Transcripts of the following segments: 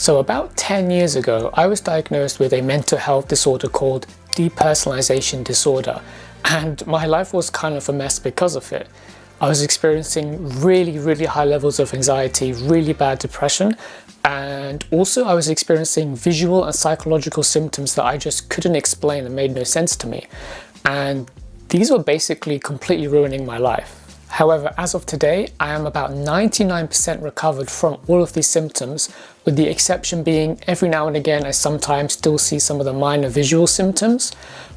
So about 10 years ago, I was diagnosed with a mental health disorder called Depersonalization Disorder, and my life was kind of a mess because of it. I was experiencing really high levels of anxiety, really bad depression, and also I was experiencing visual and psychological symptoms that I just couldn't explain and made no sense to me. And these were basically completely ruining my life. However, as of today, I am about 99% recovered from all of these symptoms, with the exception being every now and again I sometimes still see some of the minor visual symptoms,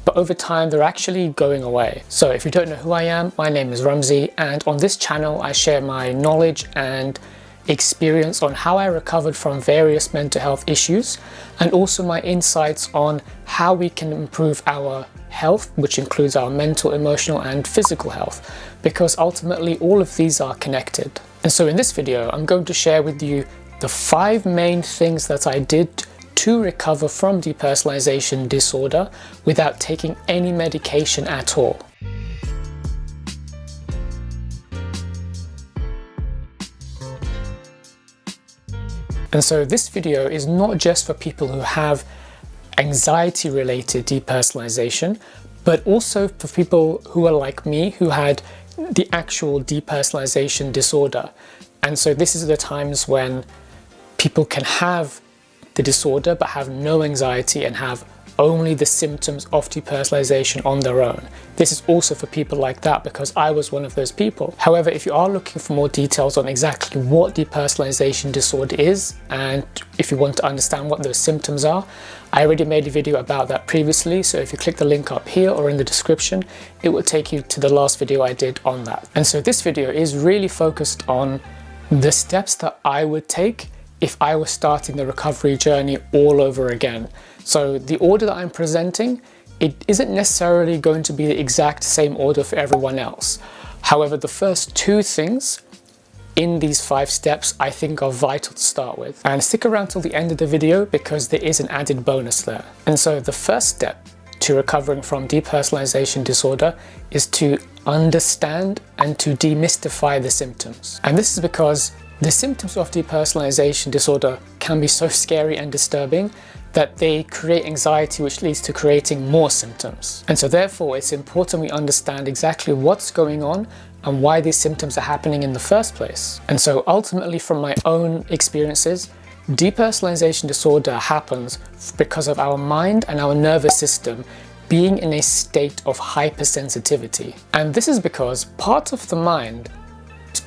but over time they're actually going away. So if you don't know who I am, my name is Rumzi, and on this channel I share my knowledge and experience on how I recovered from various mental health issues, and also my insights on how we can improve our health, which includes our mental, emotional and physical health, because ultimately all of these are connected. And so in this video I'm going to share with you the 5 main things that I did to recover from depersonalization disorder without taking any medication at all. And so this video is not just for people who have anxiety related depersonalization, but also for people who are like me, who had the actual depersonalization disorder. And so this is the times when people can have the disorder but have no anxiety and have only the symptoms of depersonalization on their own. This is also for people like that, because I was one of those people. However, if you are looking for more details on exactly what depersonalization disorder is, and if you want to understand what those symptoms are, I already made a video about that previously, so if you click the link up here or in the description, it will take you to the last video I did on that. And so this video is really focused on the steps that I would take if I was starting the recovery journey all over again. So the order that I'm presenting, it isn't necessarily going to be the exact same order for everyone else. However, the first 2 things in these 5 steps I think are vital to start with. And stick around till the end of the video because there is an added bonus there. And so the first step to recovering from depersonalization disorder is to understand and to demystify the symptoms. And this is because the symptoms of depersonalization disorder can be so scary and disturbing that they create anxiety, which leads to creating more symptoms. And so therefore it's important we understand exactly what's going on and why these symptoms are happening in the first place. And so ultimately, from my own experiences, depersonalization disorder happens because of our mind and our nervous system being in a state of hypersensitivity. And this is because part of the mind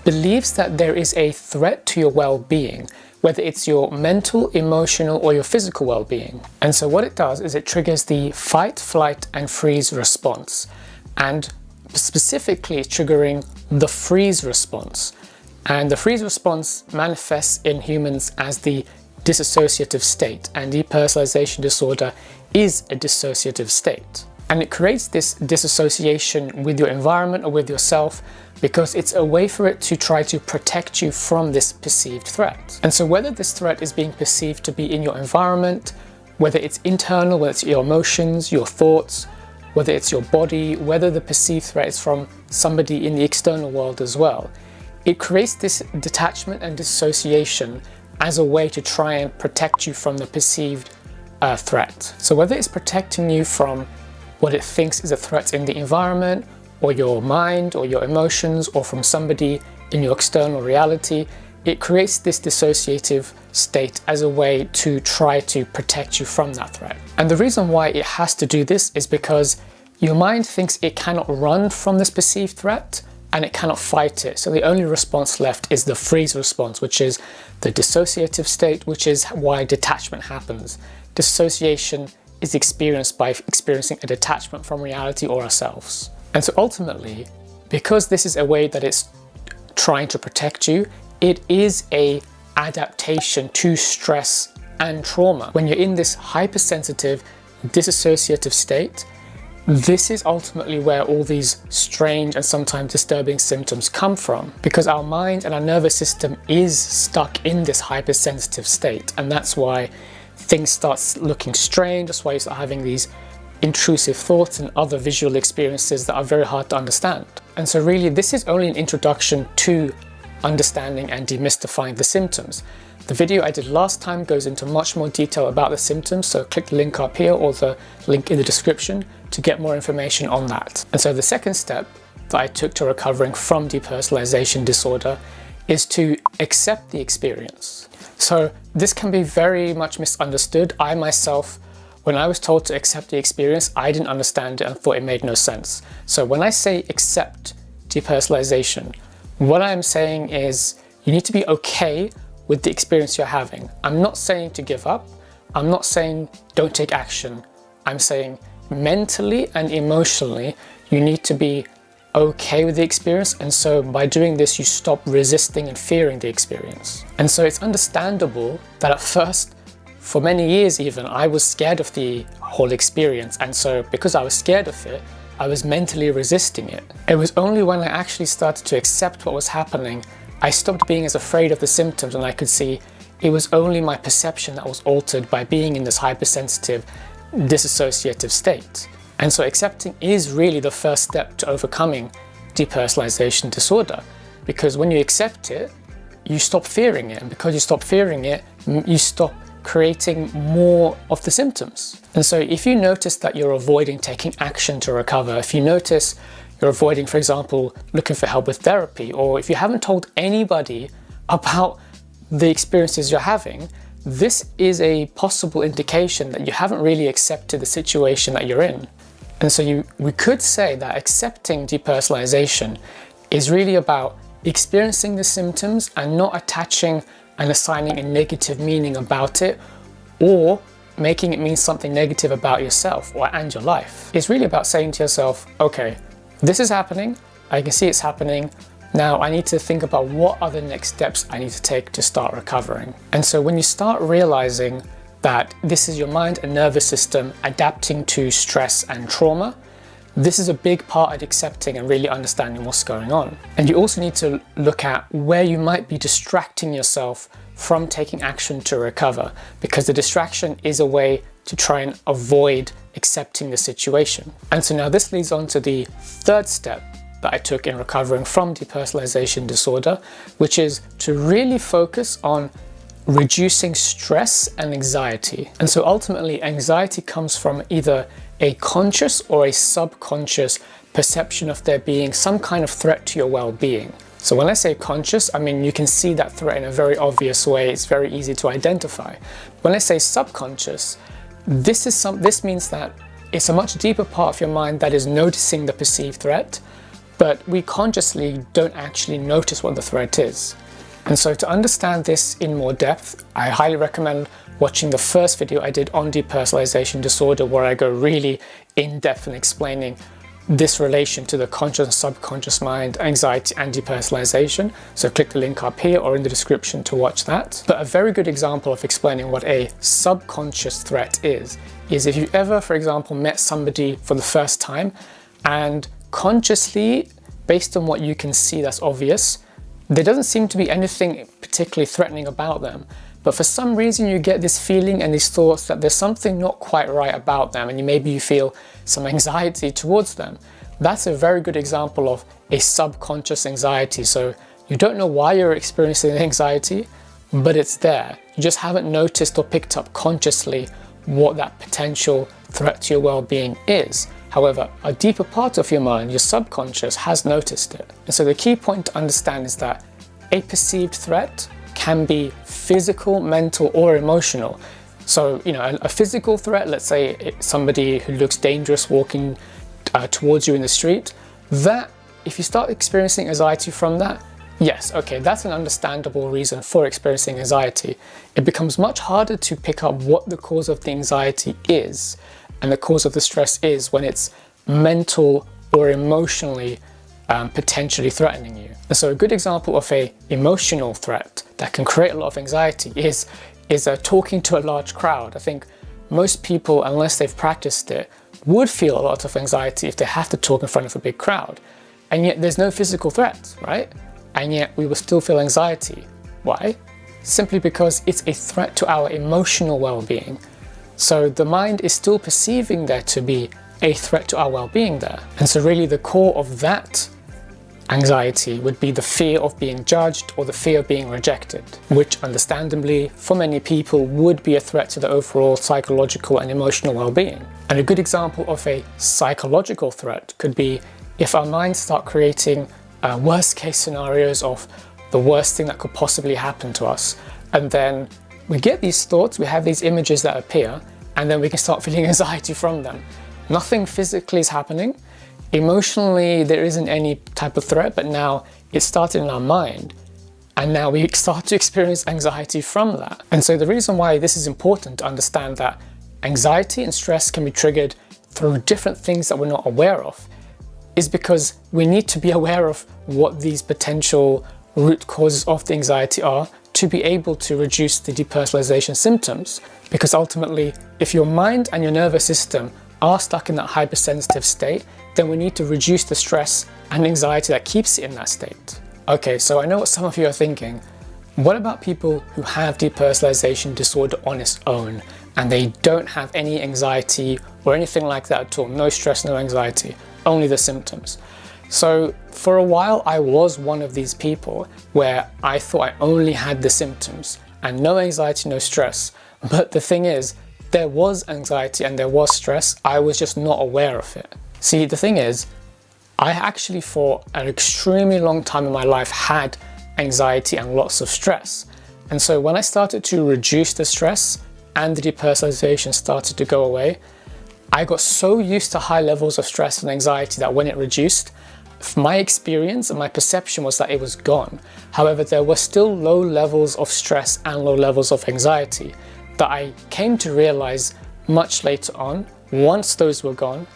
believes that there is a threat to your well-being, whether it's your mental, emotional or your physical well-being. And so what it does is it triggers the fight, flight and freeze response, and specifically triggering the freeze response. And the freeze response manifests in humans as the dissociative state, and depersonalization disorder is a dissociative state. And it creates this disassociation with your environment or with yourself because it's a way for it to try to protect you from this perceived threat. And so whether this threat is being perceived to be in your environment, whether it's internal, whether it's your emotions, your thoughts, whether it's your body, whether the perceived threat is from somebody in the external world as well, it creates this detachment and dissociation as a way to try and protect you from the perceived threat. So whether it's protecting you from what it thinks is a threat in the environment, or your mind, or your emotions, or from somebody in your external reality, it creates this dissociative state as a way to try to protect you from that threat. And the reason why it has to do this is because your mind thinks it cannot run from this perceived threat and it cannot fight it. So the only response left is the freeze response, which is the dissociative state, which is why detachment happens. Dissociation is experienced by experiencing a detachment from reality or ourselves. And so ultimately, because this is a way that it's trying to protect you, it is a adaptation to stress and trauma. When you're in this hypersensitive, dissociative state, this is ultimately where all these strange and sometimes disturbing symptoms come from, because our mind and our nervous system is stuck in this hypersensitive state, and that's why things start looking strange. That's why you start having these intrusive thoughts and other visual experiences that are very hard to understand. And so really this is only an introduction to understanding and demystifying the symptoms. The video I did last time goes into much more detail about the symptoms, so click the link up here or the link in the description to get more information on that. And so the second step that I took to recovering from depersonalization disorder is to accept the experience. So this can be very much misunderstood. I myself, when I was told to accept the experience, I didn't understand it and thought it made no sense. So when I say accept depersonalization, what I'm saying is you need to be okay with the experience you're having. I'm not saying to give up. I'm not saying don't take action. I'm saying mentally and emotionally, you need to be okay with the experience, and so by doing this you stop resisting and fearing the experience. And so it's understandable that at first, for many years even, I was scared of the whole experience, and so because I was scared of it, I was mentally resisting it. It was only when I actually started to accept what was happening, I stopped being as afraid of the symptoms, and I could see it was only my perception that was altered by being in this hypersensitive, dissociative state. And so accepting is really the first step to overcoming depersonalization disorder, because when you accept it, you stop fearing it, and because you stop fearing it, you stop creating more of the symptoms. And so if you notice that you're avoiding taking action to recover, if you notice you're avoiding, for example, looking for help with therapy, or if you haven't told anybody about the experiences you're having, this is a possible indication that you haven't really accepted the situation that you're in. And so we could say that accepting depersonalization is really about experiencing the symptoms and not attaching and assigning a negative meaning about it, or making it mean something negative about yourself and your life. It's really about saying to yourself, okay, this is happening, I can see it's happening, now I need to think about what are the next steps I need to take to start recovering. And so when you start realizing that this is your mind and nervous system adapting to stress and trauma, this is a big part at accepting and really understanding what's going on. And you also need to look at where you might be distracting yourself from taking action to recover, because the distraction is a way to try and avoid accepting the situation. And so now this leads on to the third step that I took in recovering from depersonalization disorder, which is to really focus on reducing stress and anxiety. And so ultimately, anxiety comes from either a conscious or a subconscious perception of there being some kind of threat to your well-being. So when I say conscious, I mean you can see that threat in a very obvious way. It's very easy to identify. When I say subconscious, this means that it's a much deeper part of your mind that is noticing the perceived threat, but we consciously don't actually notice what the threat is. And so to understand this in more depth, I highly recommend watching the first video I did on depersonalization disorder, where I go really in depth in explaining this relation to the conscious and subconscious mind, anxiety and depersonalization. So click the link up here or in the description to watch that. But a very good example of explaining what a subconscious threat is if you ever, for example, met somebody for the first time and consciously, based on what you can see that's obvious, there doesn't seem to be anything particularly threatening about them, but for some reason you get this feeling and these thoughts that there's something not quite right about them, and maybe you feel some anxiety towards them. That's a very good example of a subconscious anxiety. So you don't know why you're experiencing anxiety, but it's there. You just haven't noticed or picked up consciously what that potential threat to your well-being is. However, a deeper part of your mind, your subconscious, has noticed it. And so the key point to understand is that a perceived threat can be physical, mental, or emotional. So, a physical threat, let's say it's somebody who looks dangerous walking towards you in the street, that if you start experiencing anxiety from that, yes, okay, that's an understandable reason for experiencing anxiety. It becomes much harder to pick up what the cause of the anxiety is and the cause of the stress is when it's mental or emotionally potentially threatening you. And so a good example of a emotional threat that can create a lot of anxiety is talking to a large crowd. I think most people, unless they've practiced it, would feel a lot of anxiety if they have to talk in front of a big crowd. And yet there's no physical threat, right? And yet we will still feel anxiety. Why? Simply because it's a threat to our emotional well-being. So the mind is still perceiving there to be a threat to our well-being there. And so really the core of that anxiety would be the fear of being judged or the fear of being rejected, which understandably for many people would be a threat to the overall psychological and emotional well-being. And a good example of a psychological threat could be if our minds start creating worst case scenarios of the worst thing that could possibly happen to us, and then we get these thoughts, we have these images that appear, and then we can start feeling anxiety from them. Nothing physically is happening. Emotionally, there isn't any type of threat, but now it started in our mind, and now we start to experience anxiety from that. And so the reason why this is important to understand that anxiety and stress can be triggered through different things that we're not aware of is because we need to be aware of what these potential root causes of the anxiety are to be able to reduce the depersonalization symptoms. Because ultimately, if your mind and your nervous system are stuck in that hypersensitive state, then we need to reduce the stress and anxiety that keeps it in that state. Okay, so I know what some of you are thinking. What about people who have depersonalization disorder on its own and they don't have any anxiety or anything like that at all? No stress, no anxiety, only the symptoms. So for a while I was one of these people where I thought I only had the symptoms and no anxiety, no stress. But the thing is, there was anxiety and there was stress, I was just not aware of it. See, the thing is, I actually for an extremely long time in my life had anxiety and lots of stress. And so when I started to reduce the stress and the depersonalization started to go away, I got so used to high levels of stress and anxiety that when it reduced, my experience and my perception was that it was gone. However, there were still low levels of stress and low levels of anxiety that I came to realize much later on, once those were gone,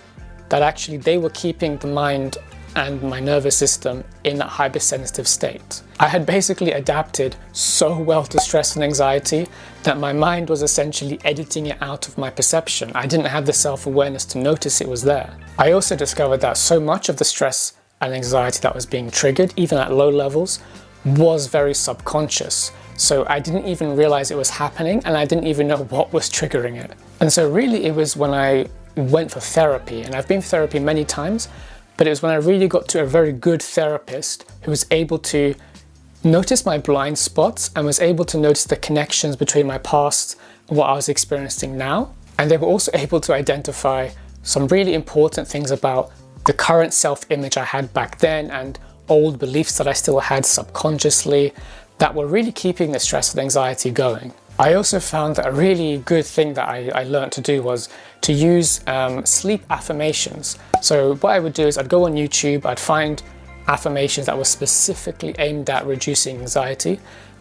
that actually they were keeping the mind and my nervous system in that hypersensitive state. I had basically adapted so well to stress and anxiety that my mind was essentially editing it out of my perception. I didn't have the self-awareness to notice it was there. I also discovered that so much of the stress and anxiety that was being triggered, even at low levels, was very subconscious. So I didn't even realize it was happening and I didn't even know what was triggering it. And so really it was when I went for therapy, and I've been for therapy many times, but it was when I really got to a very good therapist who was able to notice my blind spots and was able to notice the connections between my past and what I was experiencing now. And they were also able to identify some really important things about the current self-image I had back then and old beliefs that I still had subconsciously that were really keeping the stress and anxiety going. I also found that a really good thing that I learned to do was to use sleep affirmations. So what I would do is I'd go on YouTube, I'd find affirmations that were specifically aimed at reducing anxiety,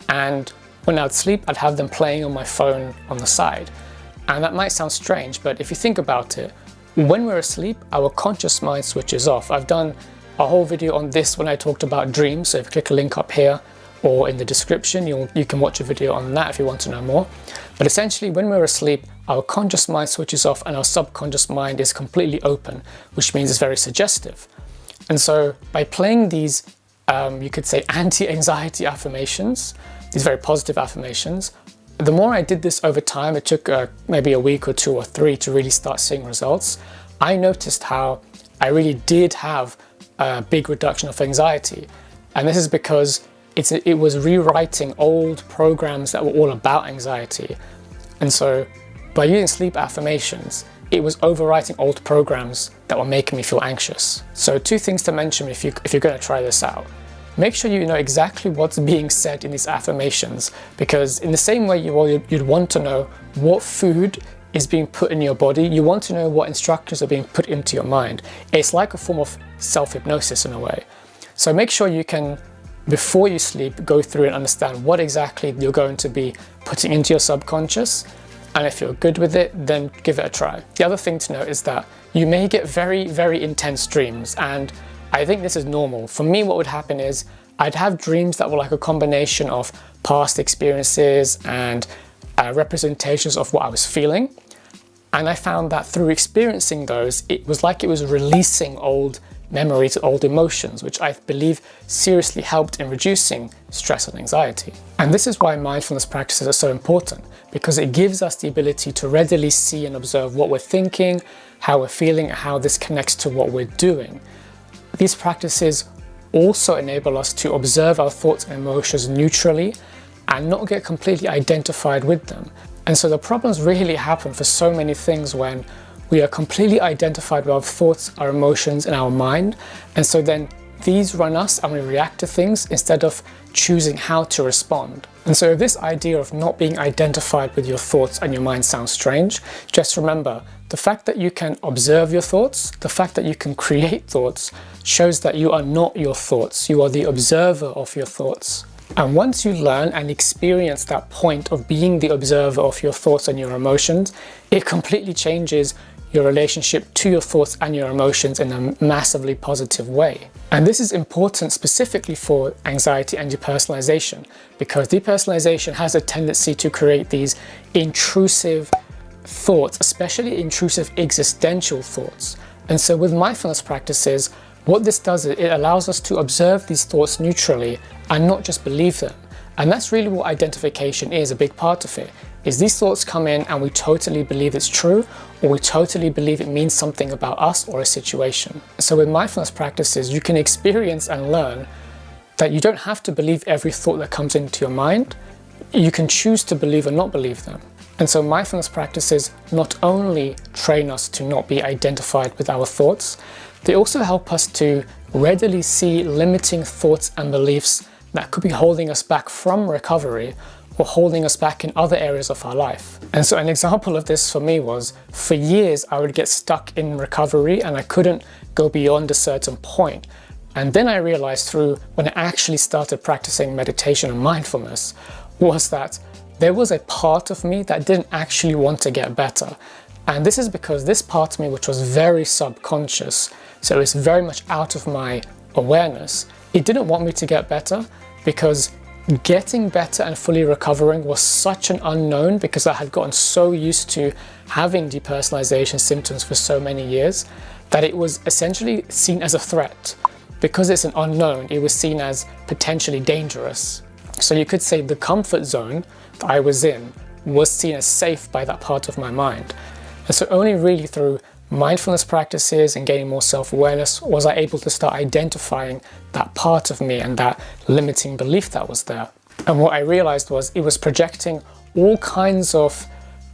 and when I'd sleep I'd have them playing on my phone on the side. And that might sound strange, but if you think about it, when we're asleep our conscious mind switches off. I've done a whole video on this when I talked about dreams, so if you click a link up here or in the description, you can watch a video on that if you want to know more. But essentially when we're asleep, our conscious mind switches off and our subconscious mind is completely open, which means it's very suggestive. And so by playing these, you could say anti-anxiety affirmations, these very positive affirmations, the more I did this over time, it took maybe a week or 2 or 3 to really start seeing results. I noticed how I really did have a big reduction of anxiety. And this is because it was rewriting old programs that were all about anxiety. And so by using sleep affirmations, it was overwriting old programs that were making me feel anxious. So 2 things to mention if you're going to try this out. Make sure you know exactly what's being said in these affirmations, because in the same way you'd want to know what food is being put in your body, you want to know what instructions are being put into your mind. It's like a form of self-hypnosis in a way. So make sure you can, before you sleep, go through and understand what exactly you're going to be putting into your subconscious. And if you're good with it, then give it a try. The other thing to note is that you may get very, very intense dreams, and I think this is normal. For me, what would happen is I'd have dreams that were like a combination of past experiences and representations of what I was feeling. And I found that through experiencing those, it was like it was releasing old memories, old emotions, which I believe seriously helped in reducing stress and anxiety. And this is why mindfulness practices are so important, because it gives us the ability to readily see and observe what we're thinking, how we're feeling, and how this connects to what we're doing. These practices also enable us to observe our thoughts and emotions neutrally and not get completely identified with them. And so the problems really happen for so many things when we are completely identified with our thoughts, our emotions, and our mind. And so then these run us and we react to things instead of choosing how to respond. And so if this idea of not being identified with your thoughts and your mind sounds strange, just remember the fact that you can observe your thoughts, the fact that you can create thoughts, shows that you are not your thoughts. You are the observer of your thoughts. And once you learn and experience that point of being the observer of your thoughts and your emotions, it completely changes your relationship to your thoughts and your emotions in a massively positive way. And this is important specifically for anxiety and depersonalization, because depersonalization has a tendency to create these intrusive thoughts, especially intrusive existential thoughts. And so with mindfulness practices, what this does is it allows us to observe these thoughts neutrally and not just believe them. And that's really what identification is, a big part of it, is these thoughts come in and we totally believe it's true, or we totally believe it means something about us or a situation. So with mindfulness practices, you can experience and learn that you don't have to believe every thought that comes into your mind. You can choose to believe or not believe them. And so mindfulness practices not only train us to not be identified with our thoughts, they also help us to readily see limiting thoughts and beliefs that could be holding us back from recovery or holding us back in other areas of our life. And so an example of this for me was, for years I would get stuck in recovery and I couldn't go beyond a certain point. And then I realized through when I actually started practicing meditation and mindfulness was that there was a part of me that didn't actually want to get better. And this is because this part of me, which was very subconscious, so it's very much out of my awareness, it didn't want me to get better because getting better and fully recovering was such an unknown, because I had gotten so used to having depersonalization symptoms for so many years that it was essentially seen as a threat. Because it's an unknown, it was seen as potentially dangerous. So you could say the comfort zone that I was in was seen as safe by that part of my mind. And so only really through mindfulness practices and gaining more self-awareness was I able to start identifying that part of me and that limiting belief that was there. And what I realized was it was projecting all kinds of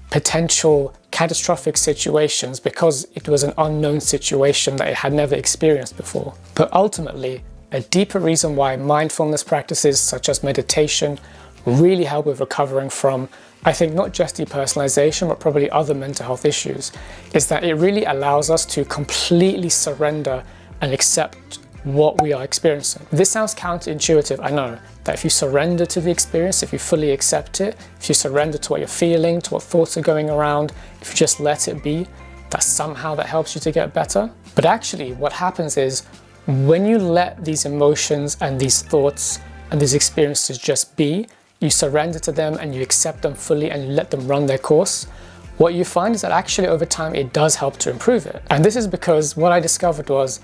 potential catastrophic situations because it was an unknown situation that I had never experienced before. But ultimately, a deeper reason why mindfulness practices such as meditation really help with recovering from, I think, not just depersonalization, but probably other mental health issues, is that it really allows us to completely surrender and accept what we are experiencing. This sounds counterintuitive, I know, that if you surrender to the experience, if you fully accept it, if you surrender to what you're feeling, to what thoughts are going around, if you just let it be, that somehow that helps you to get better. But actually what happens is when you let these emotions and these thoughts and these experiences just be, you surrender to them and you accept them fully and you let them run their course, what you find is that actually over time it does help to improve it. And this is because what I discovered was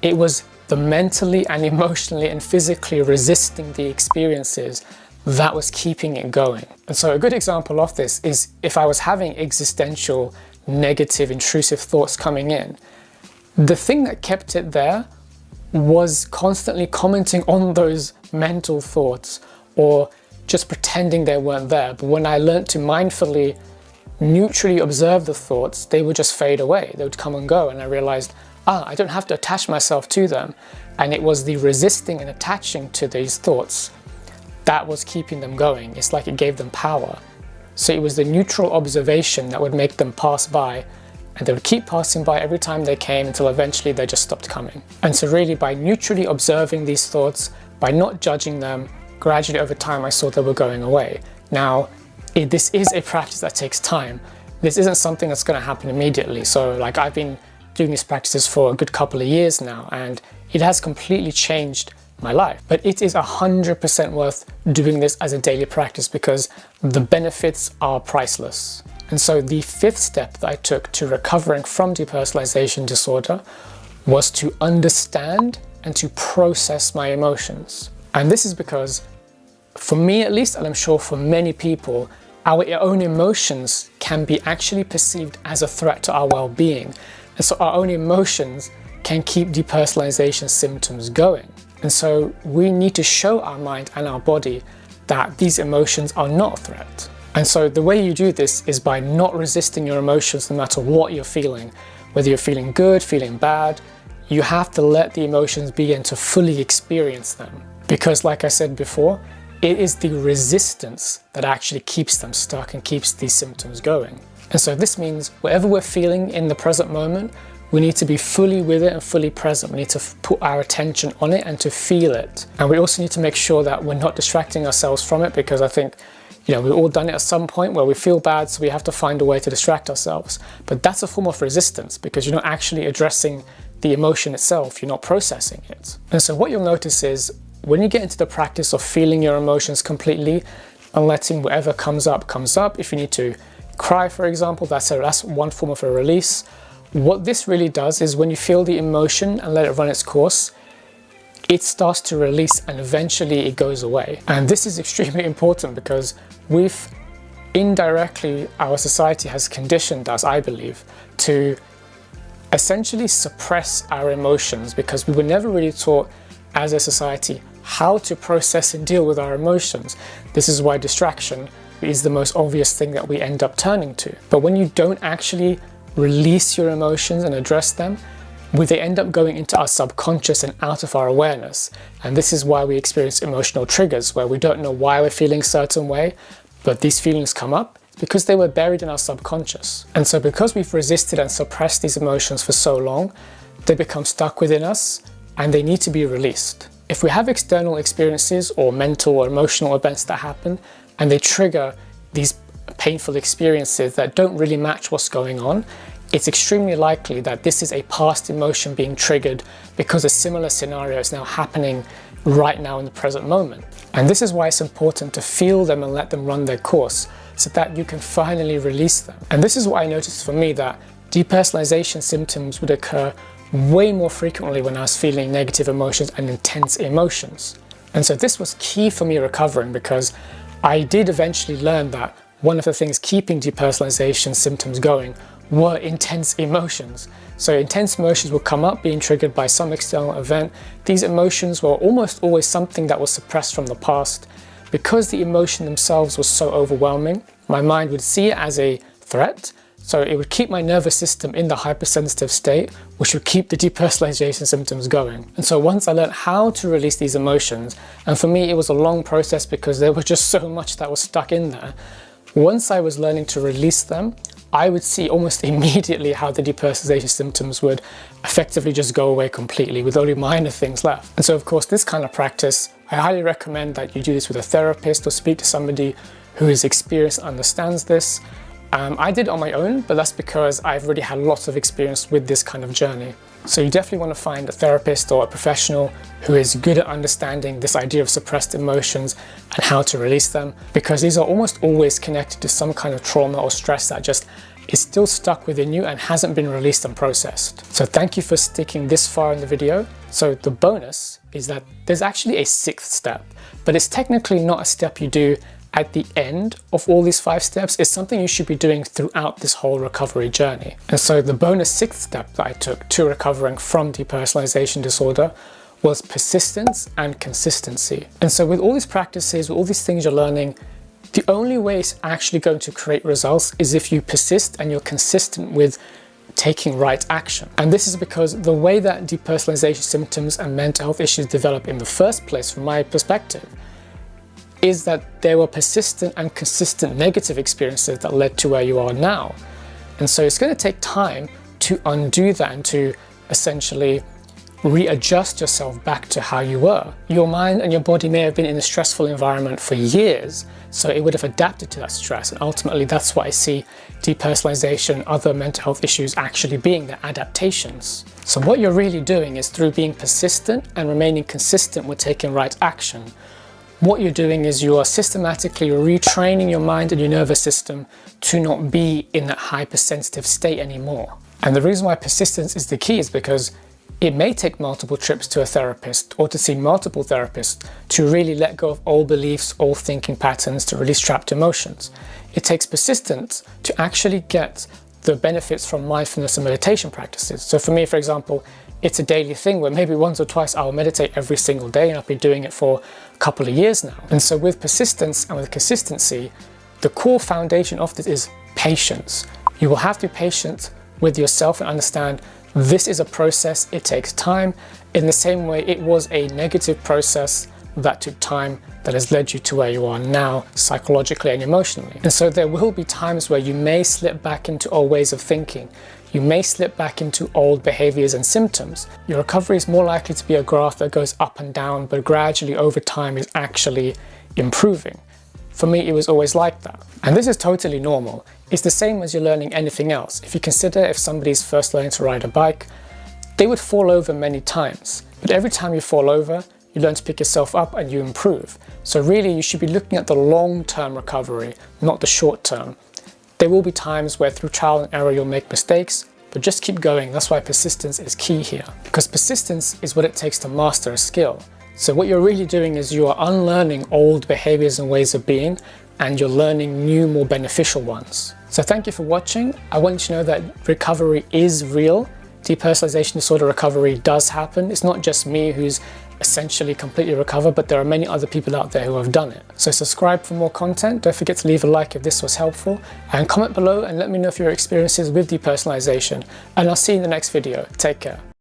it was the mentally and emotionally and physically resisting the experiences that was keeping it going. And so a good example of this is if I was having existential, negative, intrusive thoughts coming in, the thing that kept it there was constantly commenting on those mental thoughts or just pretending they weren't there. But when I learned to mindfully, neutrally observe the thoughts, they would just fade away. They would come and go. And I realized, I don't have to attach myself to them. And it was the resisting and attaching to these thoughts that was keeping them going. It's like it gave them power. So it was the neutral observation that would make them pass by, and they would keep passing by every time they came until eventually they just stopped coming. And so really by neutrally observing these thoughts, by not judging them, gradually over time I saw they were going away. Now, this is a practice that takes time. This isn't something that's going to happen immediately. So like I've been doing these practices for a good couple of years now, and it has completely changed my life. But it is 100% worth doing this as a daily practice because the benefits are priceless. And so the fifth step that I took to recovering from depersonalization disorder was to understand and to process my emotions. And this is because, for me at least, and I'm sure for many people, our own emotions can be actually perceived as a threat to our well-being. And so our own emotions can keep depersonalization symptoms going. And so we need to show our mind and our body that these emotions are not a threat. And so the way you do this is by not resisting your emotions no matter what you're feeling. Whether you're feeling good, feeling bad, you have to let the emotions begin to fully experience them. Because like I said before, it is the resistance that actually keeps them stuck and keeps these symptoms going. And so this means whatever we're feeling in the present moment, we need to be fully with it and fully present. We need to put our attention on it and to feel it. And we also need to make sure that we're not distracting ourselves from it, because I think, we've all done it at some point where we feel bad, so we have to find a way to distract ourselves. But that's a form of resistance, because you're not actually addressing the emotion itself, you're not processing it. And so what you'll notice is when you get into the practice of feeling your emotions completely and letting whatever comes up, comes up. If you need to cry, for example, that's one form of a release. What this really does is when you feel the emotion and let it run its course, it starts to release and eventually it goes away. And this is extremely important because our society has conditioned us, I believe, to essentially suppress our emotions, because we were never really taught as a society how to process and deal with our emotions. This is why distraction is the most obvious thing that we end up turning to. But when you don't actually release your emotions and address them, they end up going into our subconscious and out of our awareness. And this is why we experience emotional triggers, where we don't know why we're feeling a certain way, but these feelings come up because they were buried in our subconscious. And so because we've resisted and suppressed these emotions for so long, they become stuck within us and they need to be released. If we have external experiences or mental or emotional events that happen and they trigger these painful experiences that don't really match what's going on, it's extremely likely that this is a past emotion being triggered because a similar scenario is now happening right now in the present moment. And this is why it's important to feel them and let them run their course so that you can finally release them. And this is what I noticed for me, that depersonalization symptoms would occur way more frequently when I was feeling negative emotions and intense emotions. And so this was key for me recovering, because I did eventually learn that one of the things keeping depersonalization symptoms going were intense emotions. So intense emotions will come up being triggered by some external event. These emotions were almost always something that was suppressed from the past. Because the emotion themselves was so overwhelming, my mind would see it as a threat. So it would keep my nervous system in the hypersensitive state, which would keep the depersonalization symptoms going. And so once I learned how to release these emotions, and for me it was a long process because there was just so much that was stuck in there. Once I was learning to release them, I would see almost immediately how the depersonalization symptoms would effectively just go away completely with only minor things left. And so of course this kind of practice, I highly recommend that you do this with a therapist or speak to somebody who is experienced and understands this. I did it on my own, but that's because I've already had lots of experience with this kind of journey. So you definitely want to find a therapist or a professional who is good at understanding this idea of suppressed emotions and how to release them, because these are almost always connected to some kind of trauma or stress that just is still stuck within you and hasn't been released and processed. So thank you for sticking this far in the video. So the bonus is that there's actually a 6th step, but it's technically not a step you do at the end of all these 5 steps. Is something you should be doing throughout this whole recovery journey. And so the bonus 6th step that I took to recovering from depersonalization disorder was persistence and consistency. And so with all these practices, with all these things you're learning, the only way it's actually going to create results is if you persist and you're consistent with taking right action. And this is because the way that depersonalization symptoms and mental health issues develop in the first place, from my perspective, is that there were persistent and consistent negative experiences that led to where you are now. And so it's going to take time to undo that and to essentially readjust yourself back to how you were. Your mind and your body may have been in a stressful environment for years, so it would have adapted to that stress. And ultimately, that's what I see depersonalization, other mental health issues actually being, the adaptations. So what you're really doing is, through being persistent and remaining consistent with taking right action, what you're doing is you are systematically retraining your mind and your nervous system to not be in that hypersensitive state anymore. And the reason why persistence is the key is because it may take multiple trips to a therapist or to see multiple therapists to really let go of old beliefs, old thinking patterns, to release trapped emotions. It takes persistence to actually get the benefits from mindfulness and meditation practices. So for me, for example, it's a daily thing where maybe once or twice I'll meditate every single day, and I've been doing it for a couple of years now. And so with persistence and with consistency, the core foundation of this is patience. You will have to be patient with yourself and understand this is a process, it takes time, in the same way it was a negative process that took time that has led you to where you are now, psychologically and emotionally. And so there will be times where you may slip back into old ways of thinking. You may slip back into old behaviors and symptoms. Your recovery is more likely to be a graph that goes up and down, but gradually over time is actually improving. For me, it was always like that. And this is totally normal. It's the same as you're learning anything else. If you consider if somebody's first learning to ride a bike, they would fall over many times. But every time you fall over, you learn to pick yourself up and you improve. So really, you should be looking at the long-term recovery, not the short-term. There will be times where through trial and error you'll make mistakes, but just keep going. That's why persistence is key here. Because persistence is what it takes to master a skill. So what you're really doing is you are unlearning old behaviors and ways of being, and you're learning new, more beneficial ones. So thank you for watching. I want you to know that recovery is real. Depersonalization disorder recovery does happen. It's not just me who's essentially completely recovered, but there are many other people out there who have done it. So subscribe for more content. Don't forget to leave a like if this was helpful, and comment below and let me know if your experiences with depersonalization. And I'll see you in the next video. Take care.